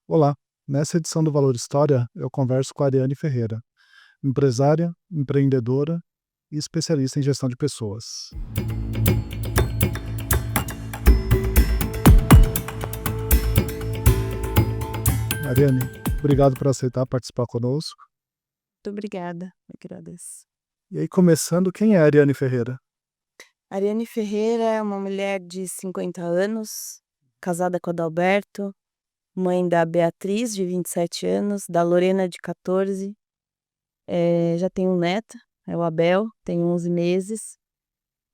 Olá, nessa edição do Valor História eu converso com a Ariane Ferreira, empresária, empreendedora e especialista em gestão de pessoas. Ariane, obrigado por aceitar participar conosco. Muito obrigada, eu agradeço. E aí, começando, quem é a Ariane Ferreira? Ariane Ferreira é uma mulher de 50 anos, casada com o Adalberto, mãe da Beatriz, de 27 anos, da Lorena, de 14, já tenho um neto, é o Abel, tem 11 meses,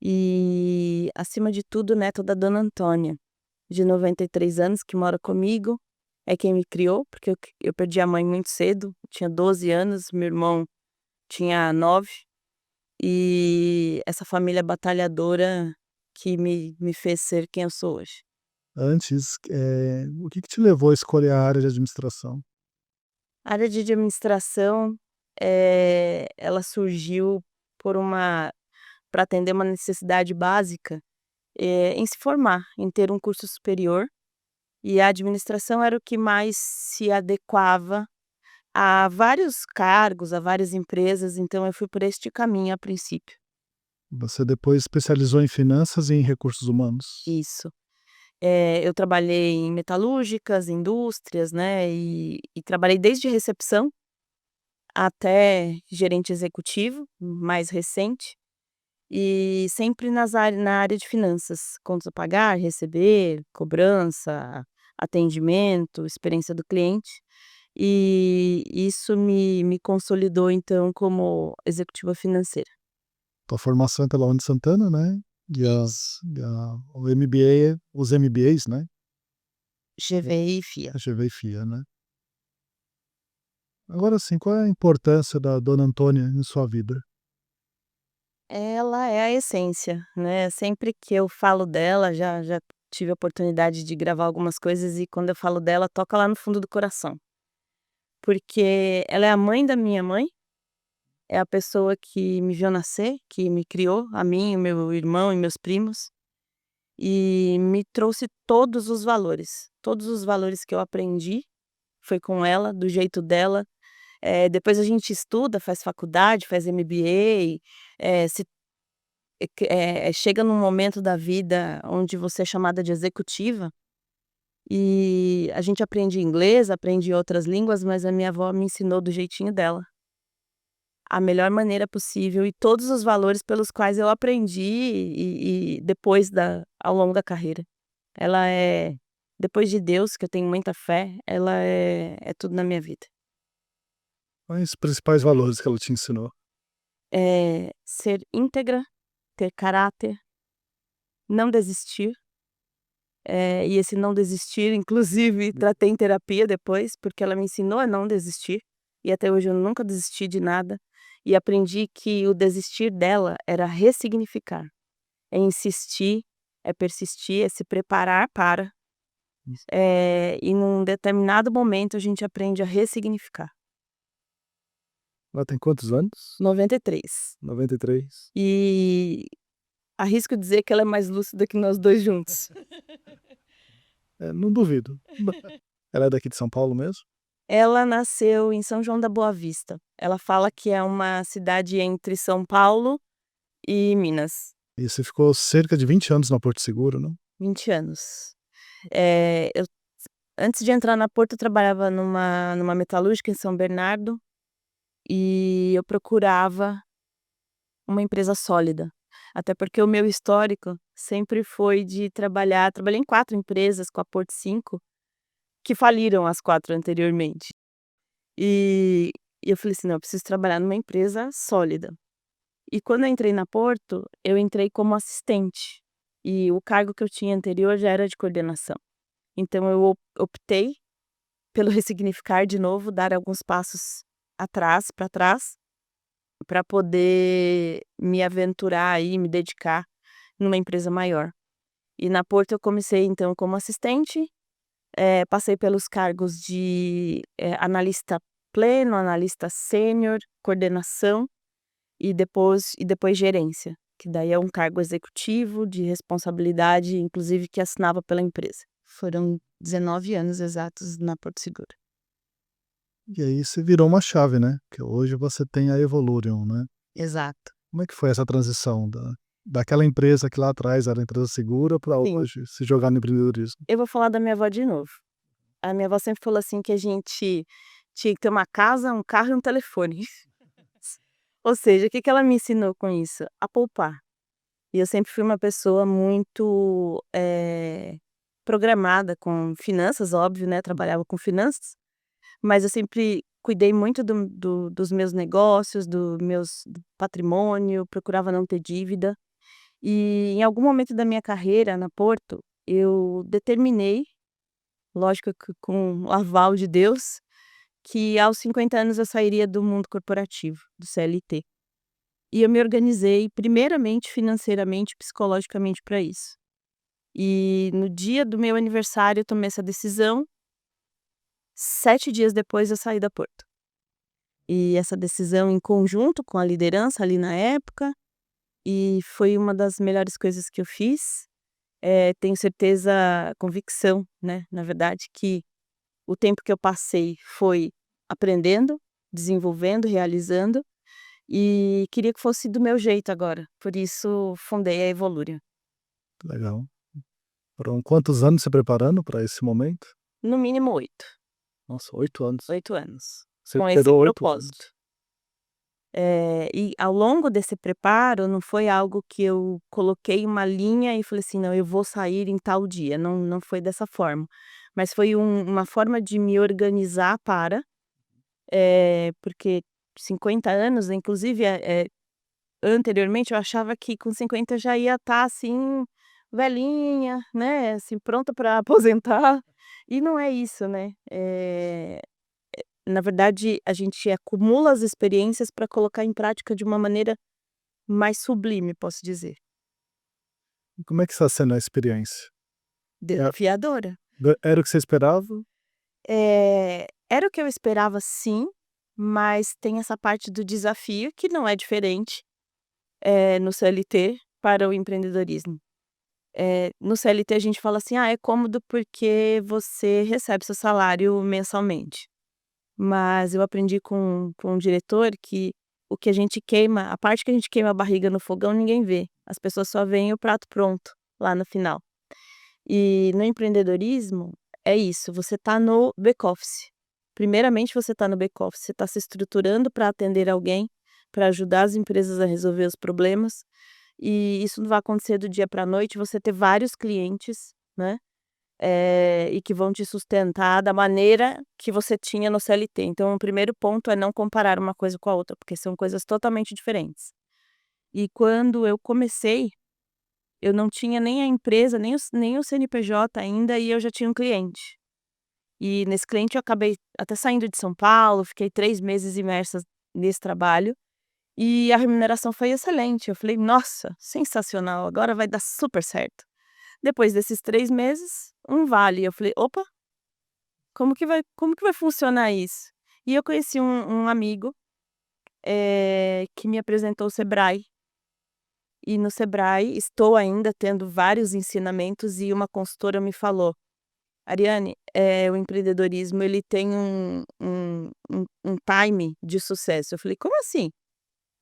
e, acima de tudo, neto da Dona Antônia, de 93 anos, que mora comigo, é quem me criou, porque eu perdi a mãe muito cedo, tinha 12 anos, meu irmão tinha 9. E essa família batalhadora que me fez ser quem eu sou hoje. Antes, o que te levou a escolher a área de administração? A área de administração, ela surgiu por uma para atender uma necessidade básica, em se formar, em ter um curso superior, e a administração era o que mais se adequava a vários cargos, a várias empresas, então eu fui por este caminho a princípio. Você depois especializou em finanças e em recursos humanos. Isso. Eu trabalhei em metalúrgicas, indústrias, né, e trabalhei desde recepção até gerente executivo, mais recente, e sempre na área de finanças, contas a pagar, receber, cobrança, atendimento, experiência do cliente, e isso me consolidou então como executiva financeira. Tua formação é pela Uni Santana, né? O MBA, os MBAs, né? GVI e FIA. A GV e FIA, né? Agora sim, qual é a importância da Dona Antônia em sua vida? Ela é a essência, né, sempre que eu falo dela, já tive a oportunidade de gravar algumas coisas e quando eu falo dela toca lá no fundo do coração. Porque ela é a mãe da minha mãe, é a pessoa que me viu nascer, que me criou, a mim, o meu irmão e meus primos, e me trouxe todos os valores que eu aprendi, foi com ela, do jeito dela. Depois a gente estuda, faz faculdade, faz MBA, se chega num momento da vida onde você é chamada de executiva, e a gente aprende inglês, aprende outras línguas, mas a minha avó me ensinou do jeitinho dela, a melhor maneira possível e todos os valores pelos quais eu aprendi e depois ao longo da carreira. Ela é, depois de Deus, que eu tenho muita fé, ela é tudo na minha vida. Quais os principais valores que ela te ensinou? Ser íntegra, ter caráter, não desistir. E esse não desistir, inclusive, tratei em terapia depois, porque ela me ensinou a não desistir, e até hoje eu nunca desisti de nada, e aprendi que o desistir dela era ressignificar, é insistir, é persistir, é se preparar para, e num determinado momento a gente aprende a ressignificar. Ela tem quantos anos? 93. 93. E arrisco dizer que ela é mais lúcida que nós 2 juntos. É, não duvido. Ela é daqui de São Paulo mesmo? Ela nasceu em São João da Boa Vista. Ela fala que é uma cidade entre São Paulo e Minas. E você ficou cerca de 20 anos na Porto Seguro, não? 20 anos. Eu antes de entrar na Porto, eu trabalhava numa metalúrgica em São Bernardo, e eu procurava uma empresa sólida. Até porque o meu histórico sempre foi de trabalhei em 4 empresas com a Porto 5, que faliram as 4 anteriormente. E eu falei assim: "Não, eu preciso trabalhar numa empresa sólida". E quando eu entrei na Porto, eu entrei como assistente, e o cargo que eu tinha anterior já era de coordenação. Então eu optei pelo ressignificar de novo, dar alguns passos para trás, para poder me aventurar aí, me dedicar numa empresa maior. E na Porto eu comecei então como assistente, passei pelos cargos de, analista pleno, analista sênior, coordenação. E depois gerência, que daí é um cargo executivo de responsabilidade, inclusive que assinava pela empresa. Foram 19 anos exatos na Porto Seguro. E aí você virou uma chave, né, que hoje você tem a Evolution, né. Exato. Como é que foi essa transição daquela empresa que lá atrás era empresa segura para Sim. hoje se jogar no empreendedorismo? Eu vou falar da minha avó de novo. A minha avó sempre falou assim que a gente tinha que ter uma casa, um carro e um telefone. Ou seja, o que que ela me ensinou com isso? A poupar. E eu sempre fui uma pessoa muito, programada com finanças, óbvio, né, trabalhava com finanças, mas eu sempre cuidei muito dos meus negócios, do patrimônio, procurava não ter dívida. E em algum momento da minha carreira na Porto, eu determinei, lógico que com o aval de Deus, que aos 50 anos eu sairia do mundo corporativo, do CLT. E eu me organizei primeiramente financeiramente, psicologicamente para isso. E no dia do meu aniversário eu tomei essa decisão, 7 dias depois eu saí da Porto. E essa decisão em conjunto com a liderança ali na época, e foi uma das melhores coisas que eu fiz. Tenho certeza, convicção, né, na verdade, que o tempo que eu passei foi aprendendo, desenvolvendo, realizando, e queria que fosse do meu jeito agora, por isso fundei a Evoluria. Legal. Foram quantos anos se preparando para esse momento? No mínimo 8, Nossa, 8 anos. 8 anos, Você com esse esperou 8 propósito. anos. E ao longo desse preparo não foi algo que eu coloquei uma linha e falei assim: "Não, eu vou sair em tal dia", não foi dessa forma, mas foi uma forma de me organizar para, porque 50 anos, inclusive, anteriormente eu achava que com 50 eu já ia estar, assim, velhinha, né, assim, pronta para aposentar, e não é isso, né. Na verdade, a gente acumula as experiências para colocar em prática de uma maneira mais sublime, posso dizer. E como é que está sendo a experiência? É Desafiadora. era o que você esperava? Era o que eu esperava, sim, mas tem essa parte do desafio que não é diferente, no CLT para o empreendedorismo. No CLT a gente fala assim: "Ah, é cômodo porque você recebe seu salário mensalmente". Mas eu aprendi com um diretor que o que a gente queima, a parte que a gente queima a barriga no fogão, ninguém vê, as pessoas só veem o prato pronto lá no final. E no empreendedorismo é isso, você está no back-office. Primeiramente você está no back-office, você está se estruturando para atender alguém, para ajudar as empresas a resolver os problemas, e isso não vai acontecer do dia para a noite, você ter vários clientes, né, e que vão te sustentar da maneira que você tinha no CLT. Então o primeiro ponto é não comparar uma coisa com a outra, porque são coisas totalmente diferentes. E quando eu comecei, eu não tinha nem a empresa, nem o CNPJ ainda, e eu já tinha um cliente. E nesse cliente eu acabei até saindo de São Paulo, fiquei 3 meses imersa nesse trabalho, e a remuneração foi excelente. Eu falei: "Nossa, sensacional, agora vai dar super certo". Depois desses 3 meses, um vale. Eu falei: "Opa, como que vai funcionar isso?". E eu conheci um amigo, que me apresentou o Sebrae, e no Sebrae estou ainda tendo vários ensinamentos, e uma consultora me falou: "Ariane, o empreendedorismo ele tem um time de sucesso". Eu falei: "Como assim?".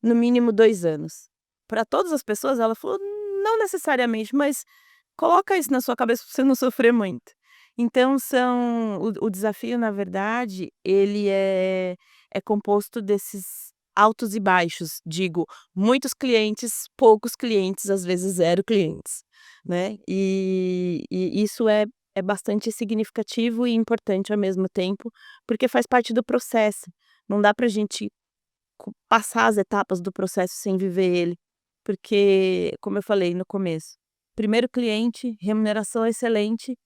"No mínimo 2 anos". Para todas as pessoas? Ela falou: "Não necessariamente, mas coloca isso na sua cabeça para você não sofrer muito". Então o desafio, na verdade, ele é composto desses altos e baixos, digo, muitos clientes, poucos clientes, às vezes zero clientes, né. E isso é bastante significativo e importante ao mesmo tempo, porque faz parte do processo. Não dá pra gente passar as etapas do processo sem viver ele, porque, como eu falei no começo, primeiro cliente, remuneração excelente,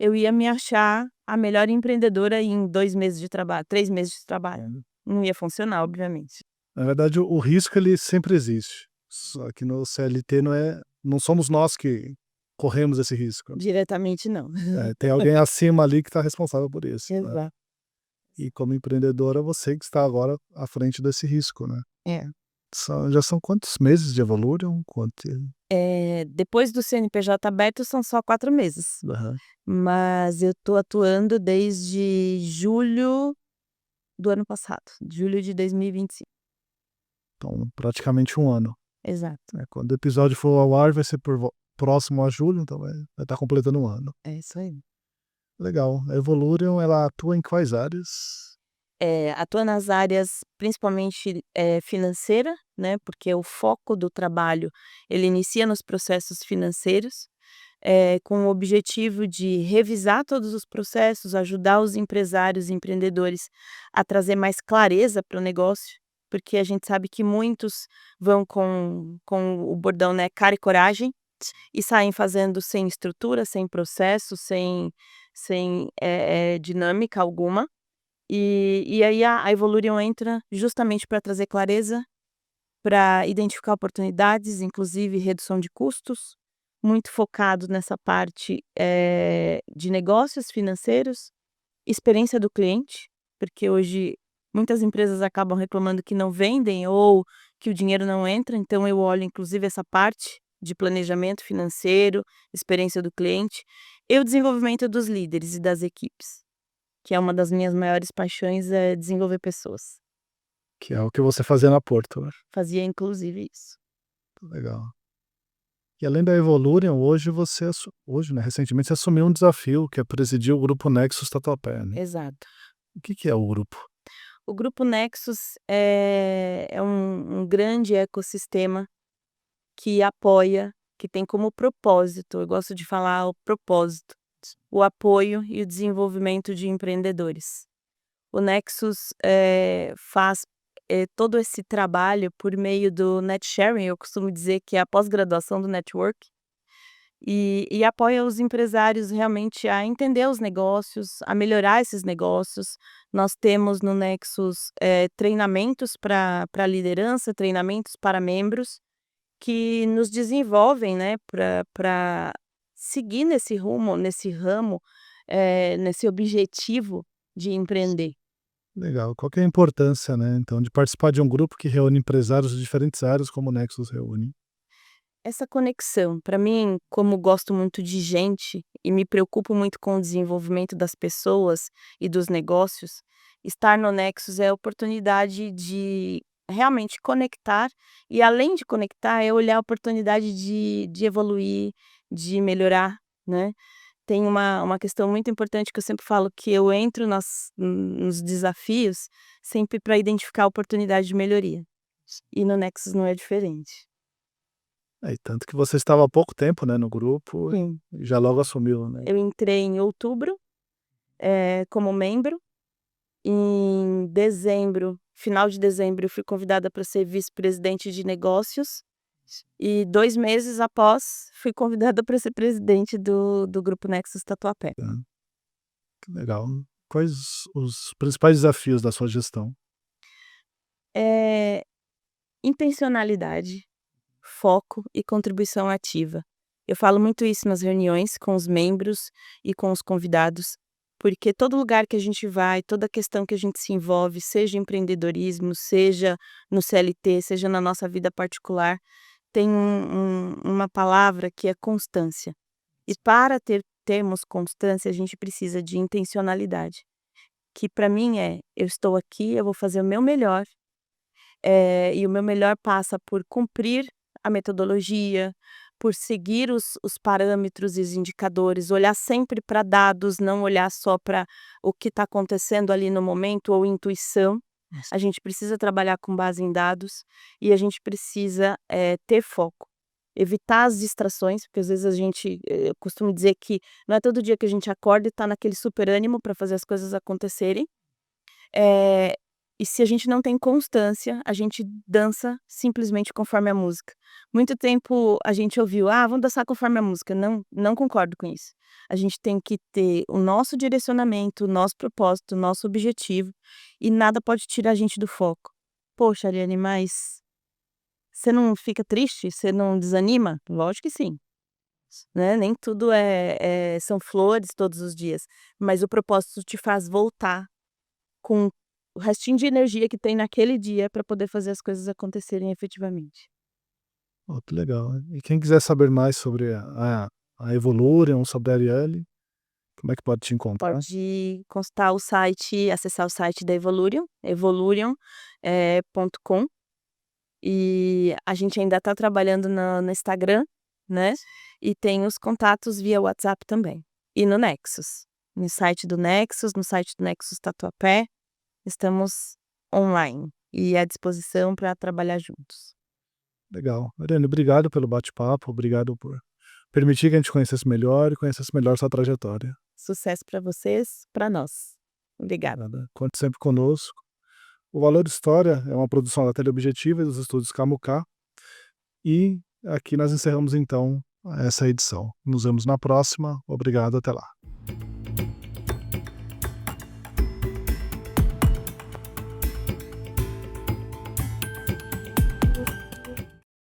eu ia me achar a melhor empreendedora em 2 meses de trabalho, 3 meses de trabalho. É. Não ia funcionar, obviamente. Na verdade, o risco ele sempre existe, só que no CLT não somos nós que corremos esse risco. Diretamente não. Tem alguém acima ali que está responsável por isso, né. Exato. E como empreendedora, você que está agora à frente desse risco, né. É. Já são quantos meses de Evolution? Depois do CNPJ aberto são só 4 meses, Aham. mas eu estou atuando desde julho do ano passado, julho de 2025. Então, praticamente 1 ano. Exato, Quando o episódio for ao ar vai ser próximo a julho, então vai estar completando 1 ano. é isso aí. Legal. A Evolution, ela atua em quais áreas? Atua nas áreas principalmente, financeira, né, porque o foco do trabalho, ele inicia nos processos financeiros, com o objetivo de revisar todos os processos, ajudar os empresários e empreendedores a trazer mais clareza para o negócio, porque a gente sabe que muitos vão com o bordão, né, cara e coragem, e saem fazendo sem estrutura, sem processo, sem dinâmica alguma. E aí a Evolution entra justamente para trazer clareza, para identificar oportunidades, inclusive redução de custos, muito focado nessa parte, de negócios financeiros, experiência do cliente, porque hoje muitas empresas acabam reclamando que não vendem ou que o dinheiro não entra, então eu olho inclusive essa parte de planejamento financeiro, experiência do cliente, e o desenvolvimento dos líderes e das equipes, que é uma das minhas maiores paixões, é desenvolver pessoas. Que é o que você fazia na Porto, né? Fazia inclusive isso. Legal. E além da Evolution, hoje, né, recentemente você assumiu um desafio, que é presidir o grupo Nexus Tatuapé, né. Exato. O que é o grupo? O grupo Nexus é um grande ecossistema que apoia, que tem como propósito, eu gosto de falar o propósito, o apoio e o desenvolvimento de empreendedores. O Nexus, faz, todo esse trabalho por meio do net sharing, eu costumo dizer que é a pós-graduação do network, e apoia os empresários realmente a entender os negócios, a melhorar esses negócios. Nós temos no Nexus, treinamentos para liderança, treinamentos para membros, que nos desenvolvem, né, para seguir nesse rumo, nesse ramo, nesse objetivo de empreender. Legal. Qual que é a importância, né, então, de participar de um grupo que reúne empresários de diferentes áreas como o Nexus reúne? Essa conexão, para mim, como gosto muito de gente e me preocupo muito com o desenvolvimento das pessoas e dos negócios, estar no Nexus é a oportunidade de realmente conectar e, além de conectar, é olhar a oportunidade de evoluir, de melhorar, né. Tem uma questão muito importante que eu sempre falo, que eu entro nos desafios sempre para identificar a oportunidade de melhoria, e no Nexus não é diferente. E tanto que você estava há pouco tempo, né, no grupo Sim. e já logo assumiu, né. Eu entrei em outubro, como membro. Em dezembro, final de dezembro, eu fui convidada para ser vice-presidente de negócios e 2 meses após, fui convidada para ser presidente do Grupo Nexus Tatuapé. Hã, que legal. Quais os principais desafios da sua gestão? Eh, Intencionalidade, foco e contribuição ativa. Eu falo muito isso nas reuniões com os membros e com os convidados, porque todo lugar que a gente vai, toda questão que a gente se envolve, seja empreendedorismo, seja no CLT, seja na nossa vida particular, tem uma palavra que é constância. E para termos constância, a gente precisa de intencionalidade, que para mim eu estou aqui, eu vou fazer o meu melhor, e o meu melhor passa por cumprir a metodologia, por seguir os parâmetros e os indicadores, olhar sempre para dados, não olhar só para o que está acontecendo ali no momento ou intuição. A gente precisa trabalhar com base em dados e a gente precisa, ter foco. Evitar as distrações, porque às vezes eu costumo dizer que não é todo dia que a gente acorda e está naquele super ânimo para fazer as coisas acontecerem. Eh, e se a gente não tem constância, a gente dança simplesmente conforme a música. Muito tempo a gente ouviu: "Ah, vamos dançar conforme a música". Não, não concordo com isso. A gente tem que ter o nosso direcionamento, o nosso propósito, o nosso objetivo, e nada pode tirar a gente do foco. "Poxa, Ariane, mas você não fica triste? Você não desanima?". Lógico que sim, né, nem tudo são flores todos os dias, mas o propósito te faz voltar com o restinho de energia que tem naquele dia para poder fazer as coisas acontecerem efetivamente. Oh, que legal. E quem quiser saber mais sobre a Evolution, sobre a Ariane, como é que pode te encontrar? Pode consultar o site, acessar o site da Evolution, .com, e a gente ainda está trabalhando no Instagram, né, e tem os contatos via WhatsApp também. E no Nexus, no site do Nexus Tatuapé, estamos online e à disposição para trabalhar juntos. Legal. Ariane, obrigado pelo bate-papo, obrigado por permitir que a gente conhecesse melhor sua trajetória. Sucesso para vocês, para nós. Obrigada. Nada, conte sempre conosco. O Valor História é uma produção da Teleobjetiva e dos estúdios Camucá, e aqui nós encerramos então essa edição. Nos vemos na próxima. Obrigado, até lá.